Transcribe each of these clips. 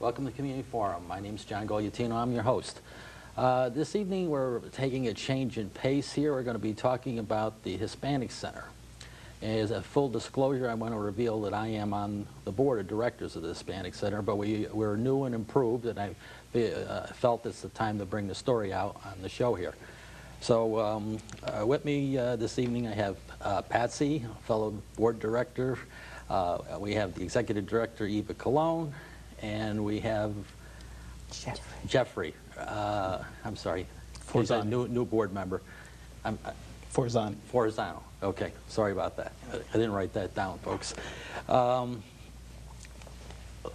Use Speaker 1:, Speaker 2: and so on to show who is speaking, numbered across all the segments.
Speaker 1: Welcome to Community Forum. My name is John Gogliatino. I'm your host. This evening we're taking a change in pace here. We're going to be talking about the Hispanic Center. As a full disclosure, I want to reveal that I am on the board of directors of the Hispanic Center, but we're new and improved, and I felt it's the time to bring the story out on the show here. So with me this evening I have Patsy, fellow board director. We have the executive director, Eva Colon, and we have Jeffrey. I'm sorry, he's a new board member. Forzano. Okay, sorry about that. I didn't write that down, folks. A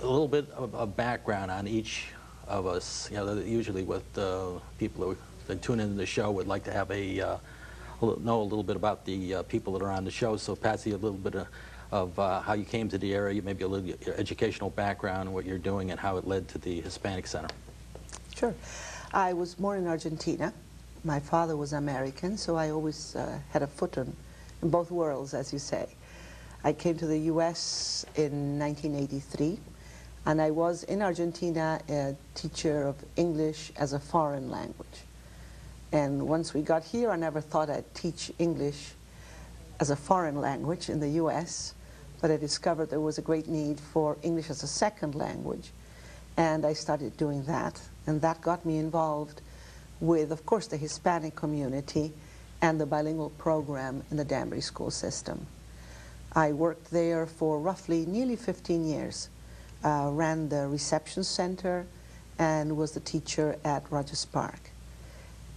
Speaker 1: little bit of background on each of us. You know, usually with people that tune into the show would like to have know a little bit about the people that are on the show. So Patsy, a little bit of how you came to the area, maybe a little your educational background, what you're doing, and how it led to the Hispanic Center.
Speaker 2: Sure. I was born in Argentina. My father was American, so I always had a foot in both worlds, as you say. I came to the U.S. in 1983, and I was in Argentina a teacher of English as a foreign language. And once we got here, I never thought I'd teach English as a foreign language in the U.S., but I discovered there was a great need for English as a second language, and I started doing that, and that got me involved with, of course, the Hispanic community and the bilingual program in the Danbury school system. I worked there for roughly nearly 15 years, ran the reception center, and was the teacher at Rogers Park,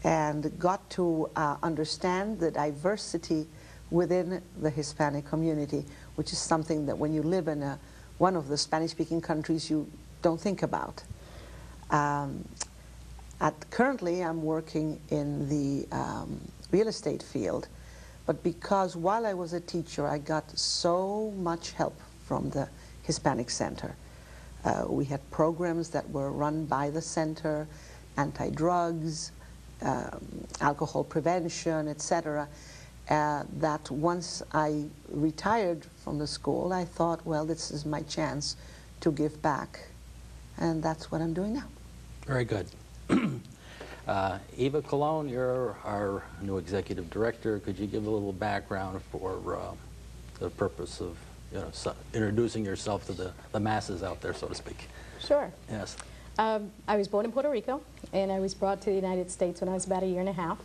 Speaker 2: and got to understand the diversity within the Hispanic community, which is something that when you live in one of the Spanish-speaking countries you don't think about. Currently I'm working in the real estate field, but because while I was a teacher I got so much help from the Hispanic Center. We had programs that were run by the center, anti-drugs, alcohol prevention, etc. That once I retired from the school, I thought, well, this is my chance to give back, and that's what I'm doing now.
Speaker 1: Very good. Eva Colon, you're our new executive director. Could you give a little background for the purpose of introducing yourself to the masses out there, so to speak?
Speaker 3: Sure.
Speaker 1: Yes.
Speaker 3: I was born in Puerto Rico, and I was brought to the United States when I was about 1.5 years,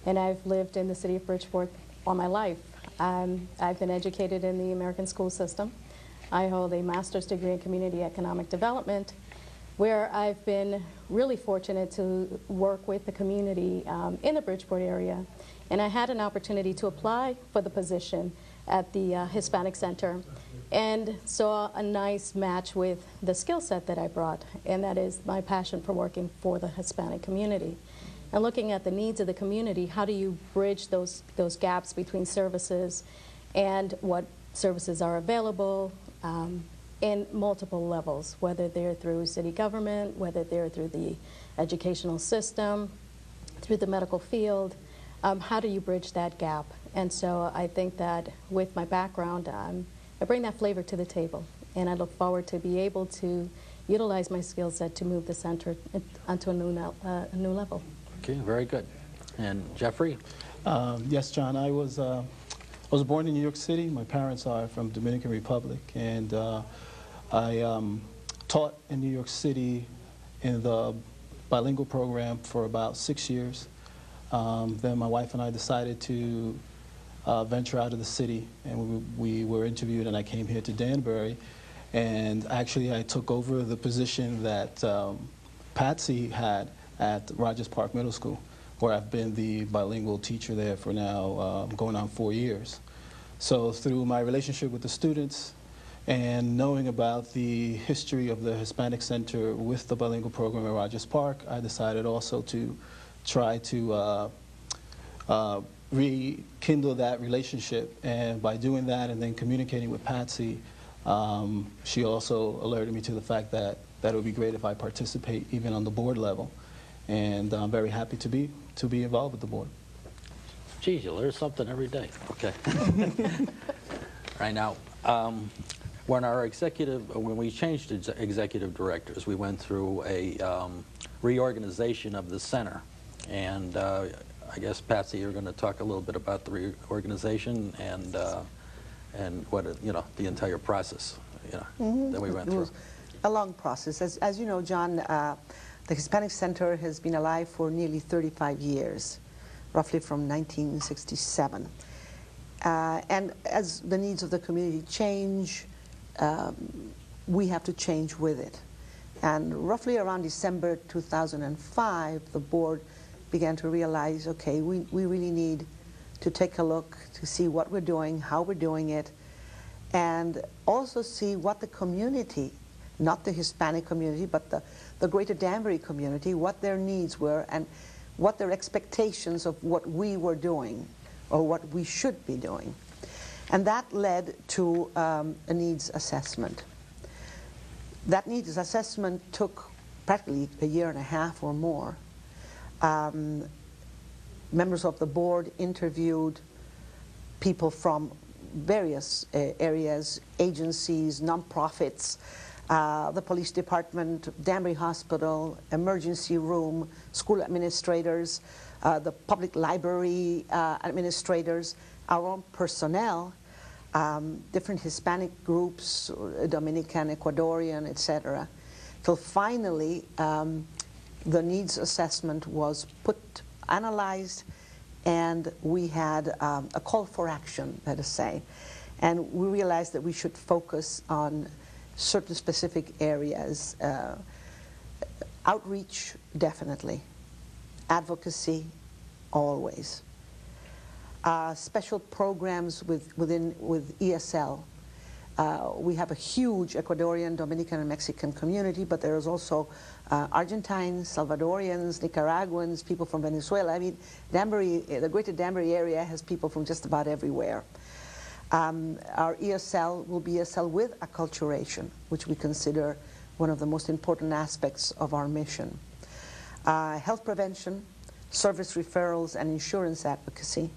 Speaker 3: and I've lived in the city of Bridgeport all my life. I've been educated in the American school system. I hold a master's degree in community economic development, where I've been really fortunate to work with the community in the Bridgeport area, and I had an opportunity to apply for the position at the Hispanic Center, and saw a nice match with the skill set that I brought, and that is my passion for working for the Hispanic community. And looking at the needs of the community, how do you bridge those gaps between services and what services are available in multiple levels, whether they're through city government, whether they're through the educational system, through the medical field. How do you bridge that gap? And so I think that with my background, I bring that flavor to the table, and I look forward to be able to utilize my skill set to move the center onto a new level.
Speaker 1: Okay, very good. And Jeffrey?
Speaker 4: Yes, John. I was born in New York City. My parents are from Dominican Republic, and I taught in New York City in the bilingual program for about 6 years. Then my wife and I decided to venture out of the city, and we were interviewed, and I came here to Danbury, and actually I took over the position that Patsy had at Rogers Park Middle School, where I've been the bilingual teacher there for now going on 4 years. So through my relationship with the students and knowing about the history of the Hispanic Center with the bilingual program at Rogers Park, I decided also to try to rekindle that relationship. And by doing that and then communicating with Patsy, she also alerted me to the fact that it would be great if I participate even on the board level. And I'm very happy to be involved with the board.
Speaker 1: Geez, you learn something every day. Okay. Right now, When we changed executive directors, we went through a reorganization of the center, and I guess Patsy, you're going to talk a little bit about the reorganization and what the entire process that we went
Speaker 2: It
Speaker 1: through.
Speaker 2: was a long process. As you know, John, the Hispanic Center has been alive for nearly 35 years, roughly from 1967. And as the needs of the community change, we have to change with it. And roughly around December 2005, the board began to realize, okay, we really need to take a look to see what we're doing, how we're doing it, and also see what the community, not the Hispanic community, but the greater Danbury community, what their needs were and what their expectations of what we were doing or what we should be doing. And that led to a needs assessment. That needs assessment took practically a year and a half or more. Members of the board interviewed people from various areas, agencies, nonprofits, the police department, Danbury Hospital, emergency room, school administrators, the public library administrators, our own personnel, different Hispanic groups, Dominican, Ecuadorian, etc. Till finally, the needs assessment was analyzed, and we had a call for action, let us say. And we realized that we should focus on certain specific areas. Outreach, definitely. Advocacy, always. Special programs with ESL. We have a huge Ecuadorian, Dominican, and Mexican community, but there is also Argentines, Salvadorians, Nicaraguans, people from Venezuela. I mean, Danbury, the greater Danbury area has people from just about everywhere. Our ESL will be ESL with acculturation, which we consider one of the most important aspects of our mission. Health prevention, service referrals, and insurance advocacy.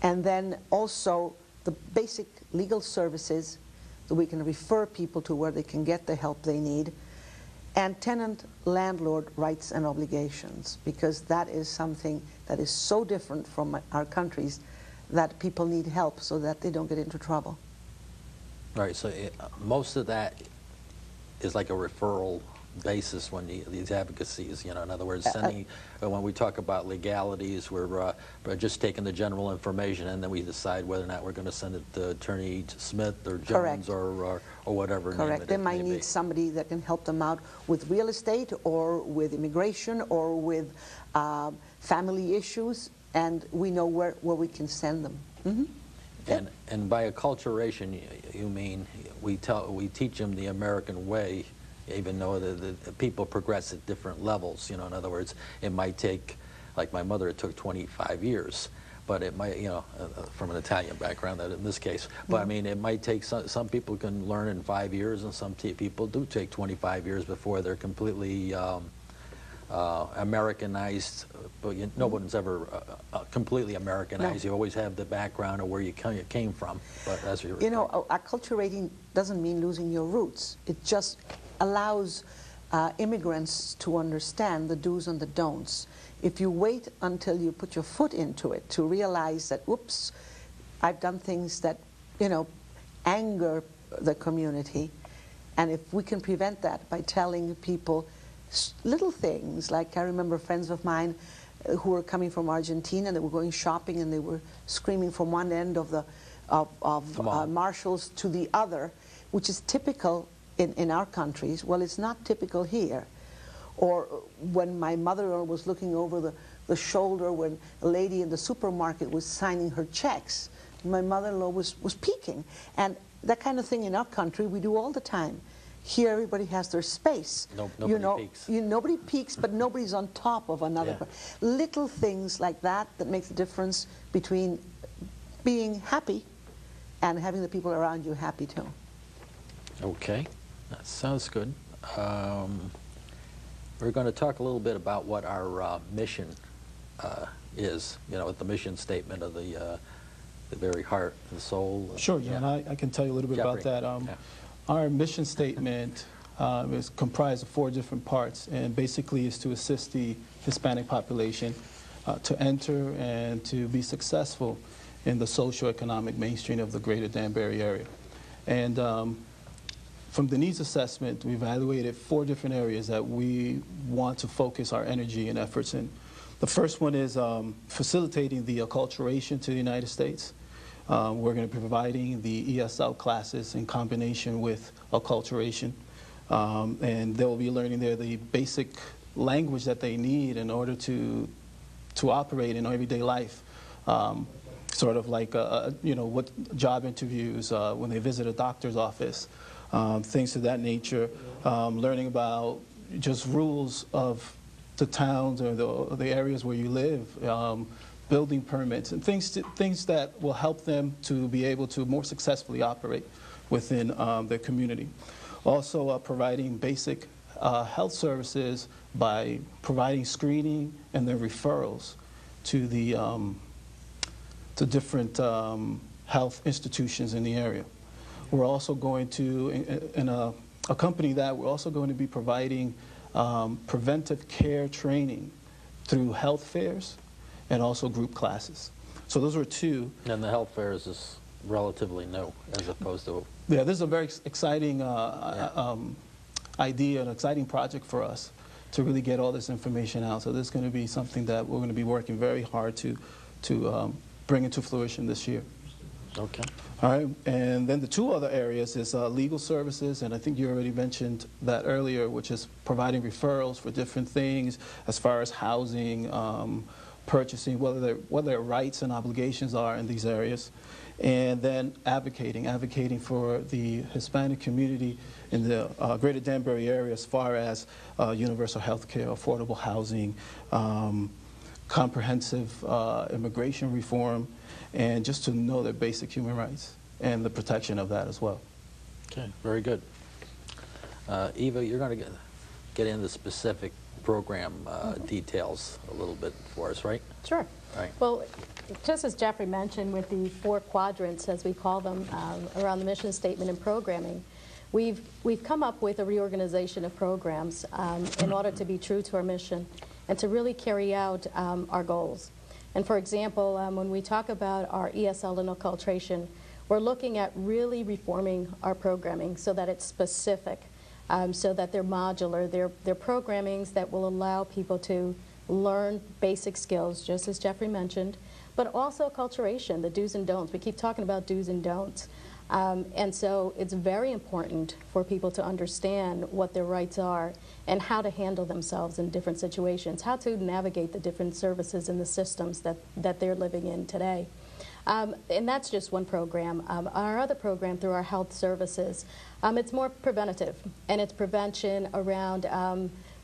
Speaker 2: And then also the basic legal services that we can refer people to where they can get the help they need, and tenant-landlord rights and obligations, because that is something that is so different from our countries that people need help so that they don't get into trouble.
Speaker 1: Right, so most of that is like a referral basis when these advocacies, in other words, when we talk about legalities, we're just taking the general information and then we decide whether or not we're going to send it to Attorney Smith or Jones or whatever.
Speaker 2: Correct. They might need somebody that can help them out with real estate or with immigration or with family issues, and we know where we can send them. Mm-hmm.
Speaker 1: And by acculturation, you mean we teach them the American way, even though the people progress at different levels. In other words, it might take, like my mother, it took 25 years, but it might, from an Italian background, that in this case, but I mean, it might take, some people can learn in 5 years, and some people do take 25 years before they're completely Americanized, but no one's ever completely Americanized. No. You always have the background of where you came from. But as
Speaker 2: acculturating doesn't mean losing your roots. It just allows immigrants to understand the do's and the don'ts. If you wait until you put your foot into it to realize that, oops, I've done things that, anger the community, and if we can prevent that by telling people little things, like I remember friends of mine who were coming from Argentina, and they were going shopping, and they were screaming from one end of the Marshalls to the other, which is typical in our countries. Well, it's not typical here. Or when my mother was looking over the shoulder when a lady in the supermarket was signing her checks, my mother-in-law was peeking. And that kind of thing in our country we do all the time. Here everybody has their space.
Speaker 1: Nobody peeks.
Speaker 2: Nobody peeks, but nobody's on top of another. Yeah. Little things like that make the difference between being happy and having the people around you happy too. Okay,
Speaker 1: that sounds good. We're going to talk a little bit about what our mission is, the mission statement of the the very heart and soul.
Speaker 4: Sure, yeah, and I can tell you a little bit about
Speaker 1: Jeffrey.
Speaker 4: that.
Speaker 1: Yeah.
Speaker 4: Our mission statement is comprised of 4 different parts, and basically is to assist the Hispanic population to enter and to be successful in the socioeconomic mainstream of the greater Danbury area. And from the needs assessment, we evaluated 4 different areas that we want to focus our energy and efforts in. The first one is facilitating the acculturation to the United States. We're going to be providing the ESL classes in combination with acculturation. And they'll be learning there the basic language that they need in order to operate in everyday life. Sort of like, what job interviews, when they visit a doctor's office, things of that nature. Learning about just rules of the towns or the areas where you live, building permits, and things that will help them to be able to more successfully operate within their community. Also providing basic health services by providing screening and then referrals to the to different health institutions in the area. We're also going to, in accompany that, we're also going to be providing preventive care training through health fairs and also group classes. So those were 2.
Speaker 1: And the health fairs is relatively new as opposed to...
Speaker 4: Yeah, this is a very exciting idea, an exciting project for us to really get all this information out. So this is going to be something that we're going to be working very hard to bring into fruition this year.
Speaker 1: Okay.
Speaker 4: All right, and then the 2 other areas is legal services, and I think you already mentioned that earlier, which is providing referrals for different things as far as housing, purchasing, what their rights and obligations are in these areas, and then advocating for the Hispanic community in the greater Danbury area as far as universal health care, affordable housing, comprehensive immigration reform, and just to know their basic human rights and the protection of that as well.
Speaker 1: Okay, very good. Eva, you're going to get into specific program details a little bit for us, right?
Speaker 3: Sure.
Speaker 1: Right.
Speaker 3: Well, just as Jeffrey mentioned, with the 4 quadrants, as we call them, around the mission statement and programming, we've come up with a reorganization of programs in order to be true to our mission and to really carry out our goals. And for example, when we talk about our ESL and acculturation, we're looking at really reforming our programming so that it's specific, so that they're modular. They're programmings that will allow people to learn basic skills, just as Jeffrey mentioned, but also acculturation, the do's and don'ts. We keep talking about do's and don'ts. And so it's very important for people to understand what their rights are and how to handle themselves in different situations, how to navigate the different services and the systems that they're living in today. And that's just one program. Our other program through our health services, it's more preventative, and it's prevention around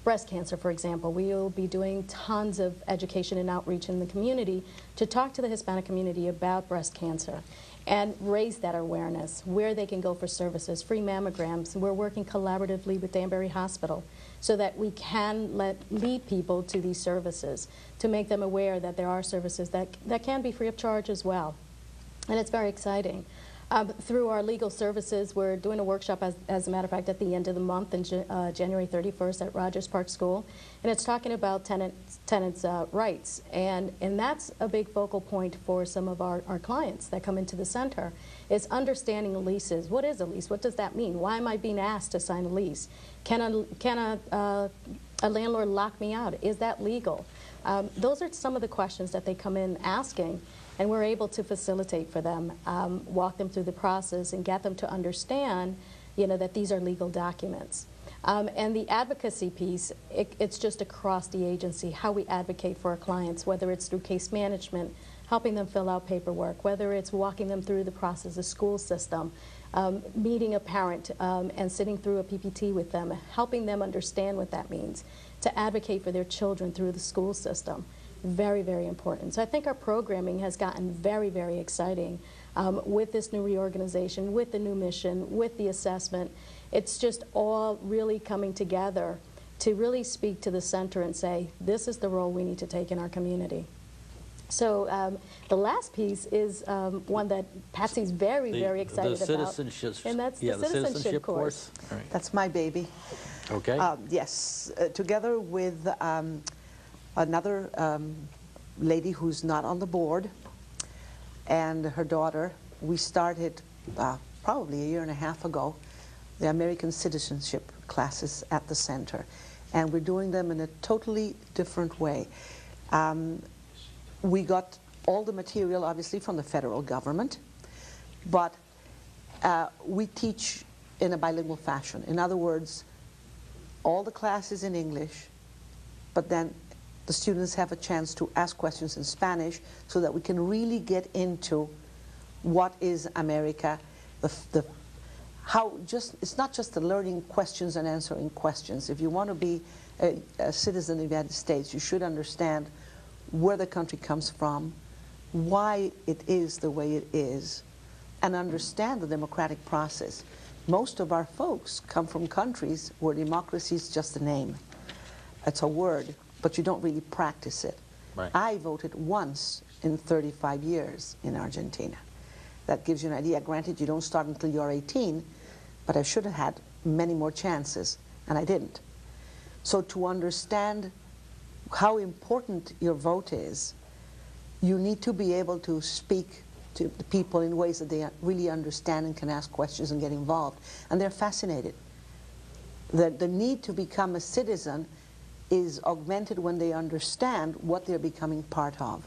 Speaker 3: breast cancer, for example. We'll be doing tons of education and outreach in the community to talk to the Hispanic community about breast cancer and raise that awareness, where they can go for services, free mammograms. We're working collaboratively with Danbury Hospital so that we can lead people to these services, to make them aware that there are services that can be free of charge as well. And it's very exciting. Through our legal services, we're doing a workshop, as a matter of fact, at the end of the month, in January 31st at Rogers Park School, and it's talking about tenants' rights, and that's a big focal point for some of our clients that come into the center, is understanding leases. What is a lease? What does that mean? Why am I being asked to sign a lease? Can a landlord lock me out? Is that legal? Those are some of the questions that they come in asking. And we're able to facilitate for them, walk them through the process and get them to understand, that these are legal documents. And the advocacy piece, it's just across the agency, how we advocate for our clients, whether it's through case management, helping them fill out paperwork, whether it's walking them through the process of school system, meeting a parent and sitting through a PPT with them, helping them understand what that means, to advocate for their children through the school system. Very, very important. So I think our programming has gotten very, very exciting with this new reorganization, with the new mission, with the assessment. It's just all really coming together to really speak to the center and say, this is the role we need to take in our community. So the last piece is one that Patsy's very excited
Speaker 1: the
Speaker 3: about.
Speaker 1: citizenship,
Speaker 3: And that's
Speaker 1: yeah,
Speaker 3: the citizenship course.
Speaker 1: All right.
Speaker 2: That's my baby.
Speaker 1: Okay.
Speaker 2: Yes, together with another lady who's not on the board and her daughter, we started probably a year and a half ago the American citizenship classes at the center. And we're doing them in a totally different way. We got all the material, obviously, from the federal government, but we teach in a bilingual fashion. In other words, all the classes in English, but then the students have a chance to ask questions in Spanish so that we can really get into what is America, it's not just the learning questions and answering questions. If you want to be a citizen of the United States, you should understand where the country comes from, why it is the way it is, and understand the democratic process. Most of our folks come from countries where democracy is just a name. It's a word, but you don't really practice it.
Speaker 1: Right.
Speaker 2: I voted once in 35 years in Argentina. That gives you an idea. Granted, you don't start until you're 18, but I should have had many more chances, and I didn't. So to understand how important your vote is, you need to be able to speak to the people in ways that they really understand and can ask questions and get involved. And they're fascinated. The need to become a citizen is augmented when they understand what they're becoming part of.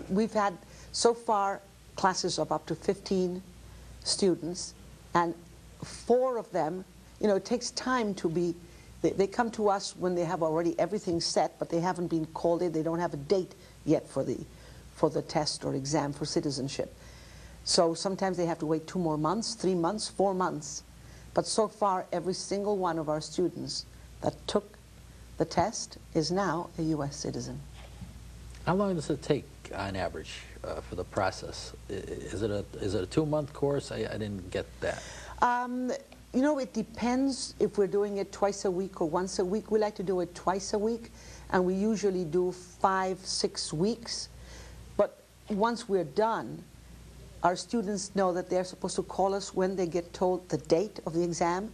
Speaker 2: We've had, so far, classes of up to 15 students, and 4 of them, you know, it takes time to be, they come to us when they have already everything set, but they haven't been called in, they don't have a date yet for the test or exam for citizenship. So sometimes they have to wait 2 more months, 3 months, 4 months. But so far, every single one of our students that took the test is now a U.S. citizen.
Speaker 1: How long does it take on average for the process? Is it a 2-month course? I didn't get that.
Speaker 2: You know, it depends if we're doing it twice a week or once a week. We like to do it twice a week, and we usually do 5-6 weeks. But once we're done, our students know that they're supposed to call us when they get told the date of the exam.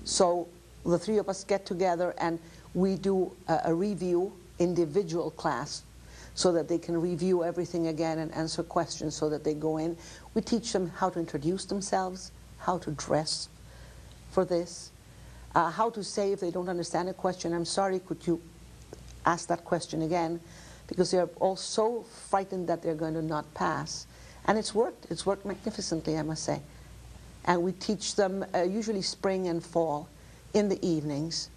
Speaker 2: So the 3 of us get together and we do a review, individual class, so that they can review everything again and answer questions so that they go in. We teach them how to introduce themselves, how to dress for this, how to say if they don't understand a question, I'm sorry, could you ask that question again? Because they're all so frightened that they're going to not pass. And it's worked magnificently, I must say. And we teach them usually spring and fall in the evenings.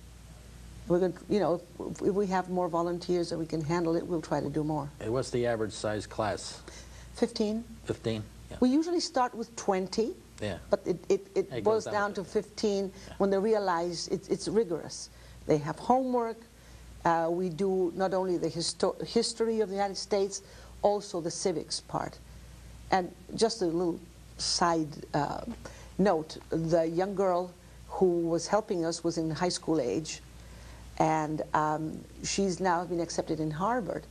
Speaker 2: We're going to, you know, if we have more volunteers and we can handle it, we'll try to do more.
Speaker 1: What's the average size class?
Speaker 2: 15.
Speaker 1: 15? Yeah.
Speaker 2: We usually start with 20,
Speaker 1: Yeah.
Speaker 2: but it boils down to 15 when they realize it's rigorous. They have homework. We do not only the history of the United States, also the civics part. And just a little side note, the young girl who was helping us was in high school age, and she's now been accepted in Harvard.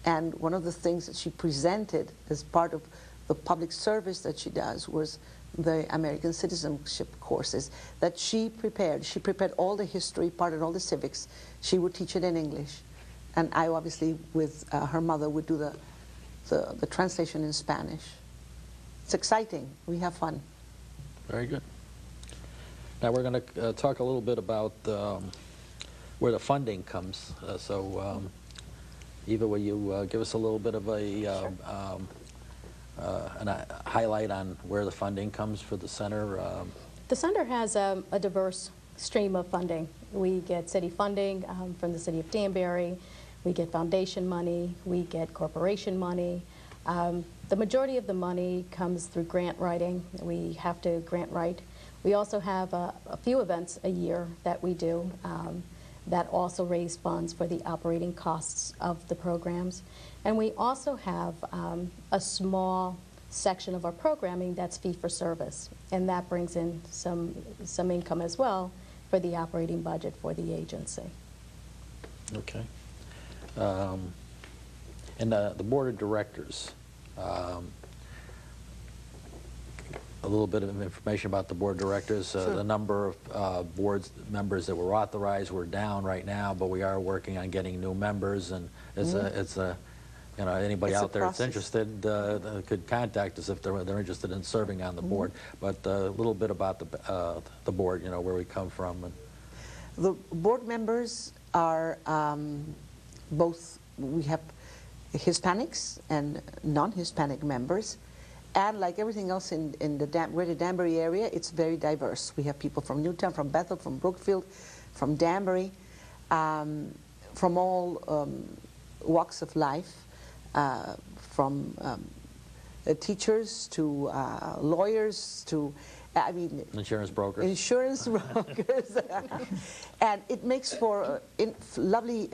Speaker 2: And one of the things that she presented as part of the public service that she does was the American citizenship courses that she prepared. She prepared all the history part and all the civics. She would teach it in English. And I obviously, with her mother, would do the translation in Spanish. It's exciting. We have fun.
Speaker 1: Very good. Now we're going to talk a little bit about where the funding comes. Eva, will you give us a little bit of a highlight on where the funding comes for the center?
Speaker 3: The center has a diverse stream of funding. We get city funding from the city of Danbury. We get foundation money. We get corporation money. The majority of the money comes through grant writing. We have to grant write. We also have a few events a year that we do that also raise funds for the operating costs of the programs. And we also have a small section of our programming that's fee-for-service, and that brings in some income as well for the operating budget for the agency.
Speaker 1: Okay. And the board of directors, a little bit of information about the board of directors.
Speaker 2: Sure.
Speaker 1: The number of board members that were authorized were down right now, but we are working on getting new members, and it's a you know, anybody
Speaker 2: It's a
Speaker 1: out there that's
Speaker 2: process.
Speaker 1: interested could contact us if they're interested in serving on the board. But a little bit about the board, you know, where we come from. And
Speaker 2: The board members are both, we have Hispanics and non-Hispanic members. And like everything else in the greater Danbury area, it's very diverse. We have people from Newtown, from Bethel, from Brookfield, from Danbury, from all walks of life, from teachers to lawyers to, I mean,
Speaker 1: insurance brokers.
Speaker 2: insurance brokers. And it makes for lovely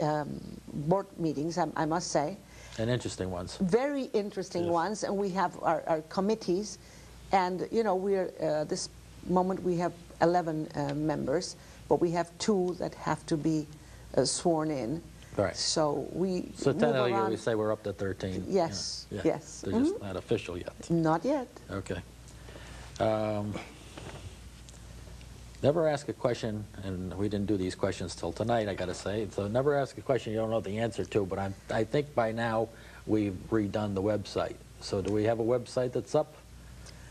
Speaker 2: board meetings, I must say.
Speaker 1: And interesting ones.
Speaker 2: Very interesting
Speaker 1: Yes.
Speaker 2: ones, and we have our committees, and you know, we're this moment we have 11 members, but we have 2 that have to be sworn in.
Speaker 1: Right.
Speaker 2: So we
Speaker 1: So
Speaker 2: move
Speaker 1: technically,
Speaker 2: around.
Speaker 1: we say we're up to 13.
Speaker 2: Yes,
Speaker 1: Yeah.
Speaker 2: yes.
Speaker 1: They're just not official yet.
Speaker 2: Not yet.
Speaker 1: Okay. Never ask a question, and we didn't do these questions till tonight, I got to say. So never ask a question you don't know the answer to, but I think by now we've redone the website. So do we have a website that's up?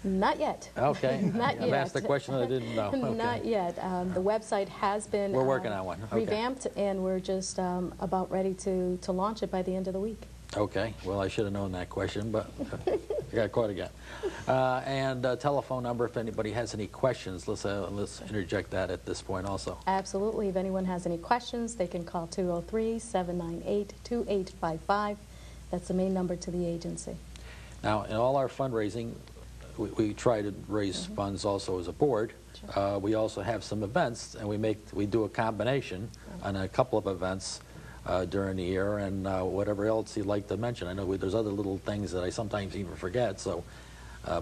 Speaker 3: Not yet.
Speaker 1: Okay.
Speaker 3: Not
Speaker 1: I've
Speaker 3: yet.
Speaker 1: asked a question I didn't know. Okay.
Speaker 3: Not yet. The website has been
Speaker 1: We're working on one. Okay.
Speaker 3: revamped, and we're just about ready to launch it by the end of the week.
Speaker 1: Okay. Well, I should have known that question, but I got caught again. And telephone number, if anybody has any questions, let's interject that at this point also.
Speaker 3: Absolutely. If anyone has any questions, they can call 203-798-2855. That's the main number to the agency.
Speaker 1: Now, in all our fundraising, we try to raise funds also as a board.
Speaker 3: Sure.
Speaker 1: We also have some events, and we do a combination on a couple of events during the year, and whatever else you'd like to mention. I know there's other little things that I sometimes even forget. So,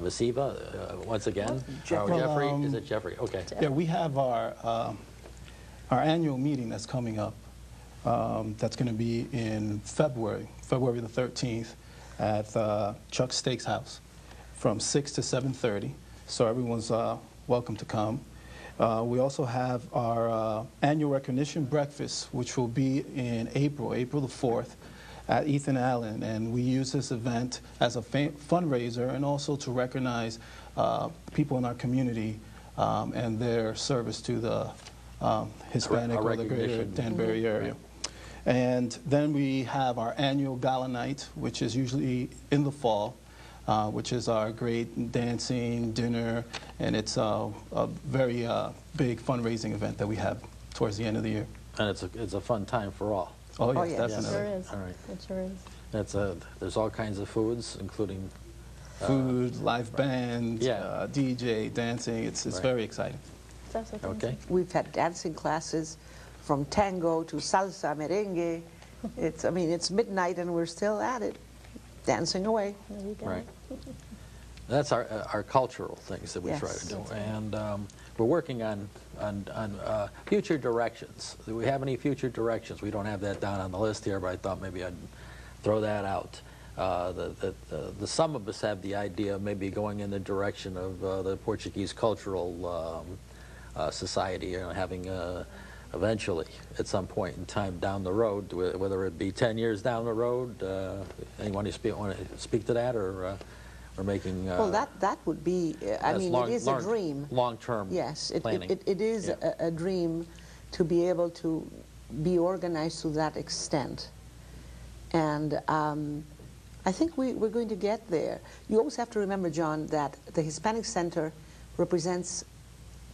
Speaker 1: Ms. Eva, once again,
Speaker 2: Jeffrey.
Speaker 1: Jeffrey, is it Jeffrey? Okay.
Speaker 4: Yeah, we have our annual meeting that's coming up. That's going to be in February the 13th at Chuck Steakhouse from 6 to 7:30. So everyone's welcome to come. We also have our annual recognition breakfast, which will be in April the 4th at Ethan Allen. And we use this event as a fundraiser and also to recognize people in our community and their service to the Hispanic or the greater
Speaker 1: recognition.
Speaker 4: Danbury area. And then we have our annual gala night, which is usually in the fall, which is our great dancing, dinner, and it's a very big fundraising event that we have towards the end of the year.
Speaker 1: And it's a fun time for all.
Speaker 4: Oh,
Speaker 2: Oh,
Speaker 4: yes,
Speaker 2: yes.
Speaker 3: It
Speaker 4: definitely.
Speaker 3: sure is.
Speaker 1: All right.
Speaker 3: It sure is.
Speaker 1: There's all kinds of foods, including
Speaker 4: Food, live band,
Speaker 1: Yeah.
Speaker 4: DJ, dancing, it's
Speaker 1: Right.
Speaker 4: very exciting.
Speaker 3: It's absolutely
Speaker 1: okay.
Speaker 2: We've had dancing classes from tango to salsa, merengue. I mean, it's midnight and we're still at it, dancing away.
Speaker 3: There you go.
Speaker 1: Right. That's our cultural things that we try
Speaker 2: Yes.
Speaker 1: to do,
Speaker 3: That's right.
Speaker 1: and we're working on future directions. Do we have any future directions? We don't have that down on the list here, but I thought maybe I'd throw that out. Some of us have the idea of maybe going in the direction of the Portuguese Cultural Society, you know, having eventually, at some point in time down the road, whether it be 10 years down the road. Anyone want to speak to that, or we're making?
Speaker 2: Well, that would be, I
Speaker 1: that's
Speaker 2: mean, it is a dream.
Speaker 1: Long-term
Speaker 2: Yes,
Speaker 1: planning.
Speaker 2: it is
Speaker 1: Yeah.
Speaker 2: a dream to be able to be organized to that extent. And I think we're going to get there. You always have to remember, John, that the Hispanic Center represents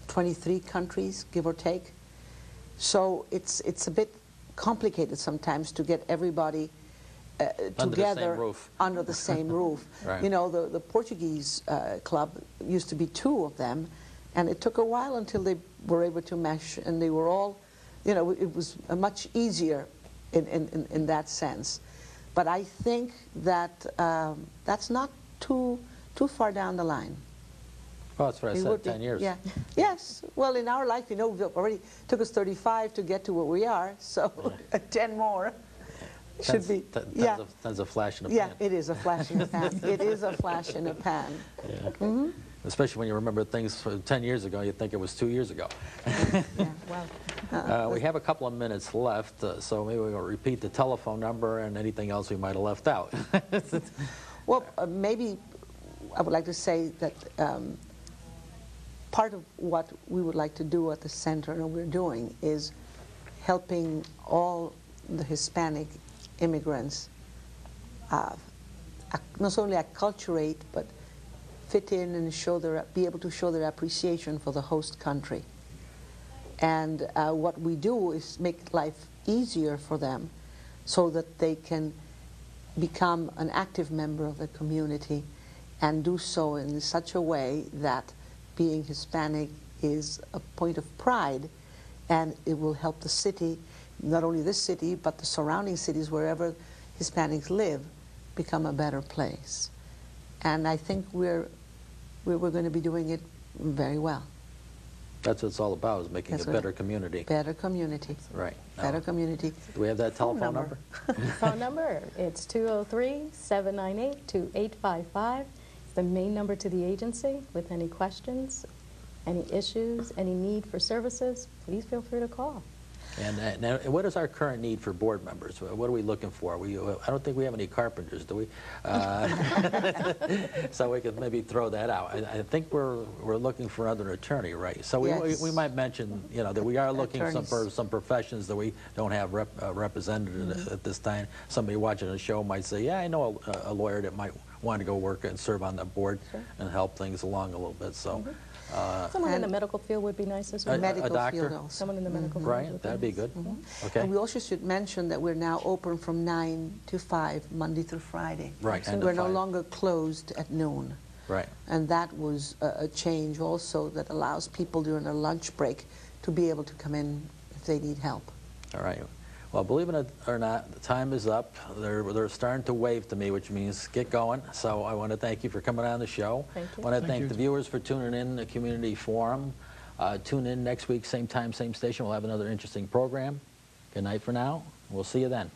Speaker 2: 23 countries, give or take. So it's a bit complicated sometimes to get everybody
Speaker 1: Under the same
Speaker 2: together
Speaker 1: roof.
Speaker 2: under the same roof.
Speaker 1: Right.
Speaker 2: You know, the Portuguese club used to be 2 of them, and it took a while until they were able to mesh, and they were all, you know, it was much easier in that sense. But I think that that's not too too far down the line.
Speaker 1: Well, that's what I
Speaker 2: It
Speaker 1: said,
Speaker 2: would be-
Speaker 1: 10 years.
Speaker 2: Yeah. Yes. Well, in our life, you know, it already took us 35 to get to where we are, so 10 more. Should be, yeah.
Speaker 1: Tends a flash in a
Speaker 2: Yeah,
Speaker 1: pan.
Speaker 2: it is a flash in the pan. It is a flash in the pan.
Speaker 1: Yeah. Especially when you remember things from 10 years ago, you think it was 2 years ago.
Speaker 3: Wow.
Speaker 1: We have a couple of minutes left, so maybe we'll repeat the telephone number and anything else we might have left out.
Speaker 2: Well, maybe I would like to say that part of what we would like to do at the center and what we're doing is helping all the Hispanic immigrants not only acculturate but fit in and be able to show their appreciation for the host country. And what we do is make life easier for them so that they can become an active member of the community and do so in such a way that being Hispanic is a point of pride, and it will help the city, not only this city, but the surrounding cities wherever Hispanics live, become a better place. And I think we're going to be doing it very well.
Speaker 1: That's what it's all about, is making
Speaker 2: That's
Speaker 1: a better community.
Speaker 2: Better community.
Speaker 1: Right.
Speaker 2: Better community.
Speaker 1: Do we have that telephone number?
Speaker 3: Phone number, it's 203-798-2855. It's the main number to the agency. With any questions, any issues, any need for services, please feel free to call.
Speaker 1: And now, what is our current need for board members? What are we looking for? I don't think we have any carpenters, do we? So we could maybe throw that out. I think we're looking for another attorney, right? So
Speaker 2: Yes.
Speaker 1: we might mention, that we are looking
Speaker 2: Attorneys.
Speaker 1: for some professions that we don't have represented at this time. Somebody watching the show might say, yeah, I know a lawyer that might want to go work and serve on the board and help things along a little bit. So.
Speaker 3: Someone in the
Speaker 2: And-
Speaker 3: medical field would be nice as well.
Speaker 2: Medical
Speaker 1: doctor?
Speaker 2: field also.
Speaker 3: Someone in the medical field.
Speaker 1: Right,
Speaker 3: would
Speaker 1: that'd be
Speaker 3: nice.
Speaker 1: good.
Speaker 2: And
Speaker 1: Okay.
Speaker 2: we also should mention that we're now open from 9 to 5, Monday through Friday.
Speaker 1: Right, 9 to
Speaker 2: We're no
Speaker 1: 5.
Speaker 2: longer closed at noon.
Speaker 1: Right.
Speaker 2: And that was a change also that allows people during their lunch break to be able to come in if they need help.
Speaker 1: All right. Well, believe it or not, the time is up. They're starting to wave to me, which means get going. So I want to thank you for coming on the show.
Speaker 3: Thank you.
Speaker 1: I want to
Speaker 4: Thank
Speaker 1: thank
Speaker 4: you.
Speaker 1: the viewers for tuning in the Community Forum. Tune in next week, same time, same station. We'll have another interesting program. Good night for now. We'll see you then.